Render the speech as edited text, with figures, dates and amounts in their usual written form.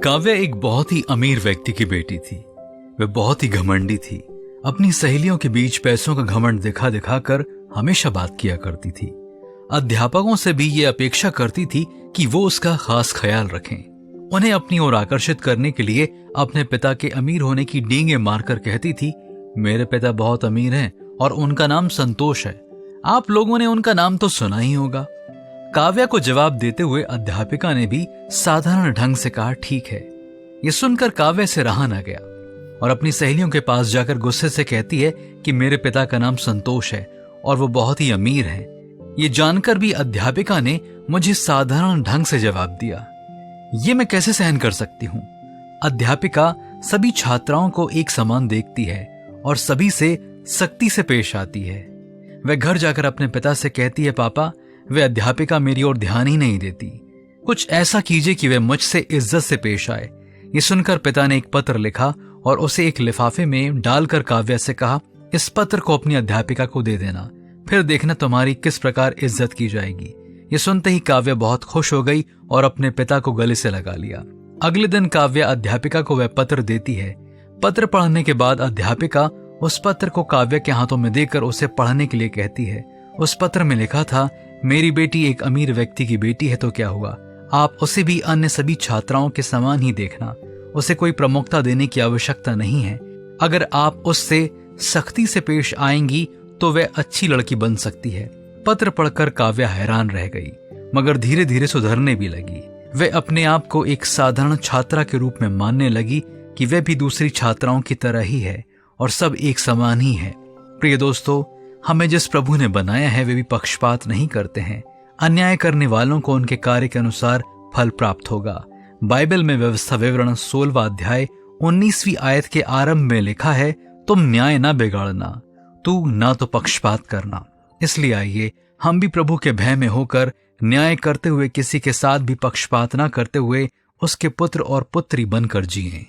काव्या एक बहुत ही अमीर व्यक्ति की बेटी थी। वह बहुत ही घमंडी थी। अपनी सहेलियों के बीच पैसों का घमंड दिखा दिखा कर हमेशा बात किया करती थी। अध्यापकों से भी ये अपेक्षा करती थी कि वो उसका खास ख्याल रखें। उन्हें अपनी ओर आकर्षित करने के लिए अपने पिता के अमीर होने की डींगे मारकर कहती थी, मेरे पिता बहुत अमीर हैं और उनका नाम संतोष है। आप लोगों ने उनका नाम तो सुना ही होगा। काव्या को जवाब देते हुए अध्यापिका ने भी साधारण ढंग से कहा, ठीक है। ये सुनकर काव्या से रहा न गया और अपनी सहेलियों के पास जाकर गुस्से से कहती है कि मेरे पिता का नाम संतोष है और वो बहुत ही अमीर हैं। ये जानकर भी अध्यापिका ने मुझे साधारण ढंग से जवाब दिया। ये मैं कैसे सहन कर सकती हूँ। अध्यापिका सभी छात्राओं को एक समान देखती है और सभी से सख्ती से पेश आती है। वह घर जाकर अपने पिता से कहती है, पापा, वह अध्यापिका मेरी ओर ध्यान ही नहीं देती। कुछ ऐसा कीजिए कि वह मुझसे इज्जत से पेश आए। ये सुनकर पिता ने एक पत्र लिखा और उसे एक लिफाफे में डालकर काव्या से कहा, इस पत्र को अपनी अध्यापिका को दे देना, फिर देखना तुम्हारी किस प्रकार इज्जत की जाएगी। ये सुनते ही काव्या बहुत खुश हो गई और अपने पिता को गले से लगा लिया। अगले दिन काव्या अध्यापिका को वह पत्र देती है। पत्र पढ़ने के बाद अध्यापिका उस पत्र को काव्या के हाथों में देकर उसे पढ़ने के लिए कहती है। उस पत्र में लिखा था, मेरी बेटी एक अमीर व्यक्ति की बेटी है तो क्या हुआ, आप उसे भी अन्य सभी छात्राओं के समान ही देखना। उसे कोई प्रमुखता देने की आवश्यकता नहीं है। अगर आप उससे सख्ती से पेश आएंगी तो वह अच्छी लड़की बन सकती है। पत्र पढ़कर काव्या हैरान रह गई, मगर धीरे धीरे सुधरने भी लगी। वह अपने आप को एक साधारण छात्रा के रूप में मानने लगी कि वह भी दूसरी छात्राओं की तरह ही है और सब एक समान ही है। प्रिय दोस्तों, हमें जिस प्रभु ने बनाया है वे भी पक्षपात नहीं करते हैं। अन्याय करने वालों को उनके कार्य के अनुसार फल प्राप्त होगा। बाइबल में व्यवस्था विवरण 16वां अध्याय 19वीं आयत के आरंभ में लिखा है, तुम न्याय ना बिगाड़ना, तू ना तो पक्षपात करना। इसलिए आइए हम भी प्रभु के भय में होकर न्याय करते हुए, किसी के साथ भी पक्षपात ना करते हुए उसके पुत्र और पुत्री बनकर जिएं।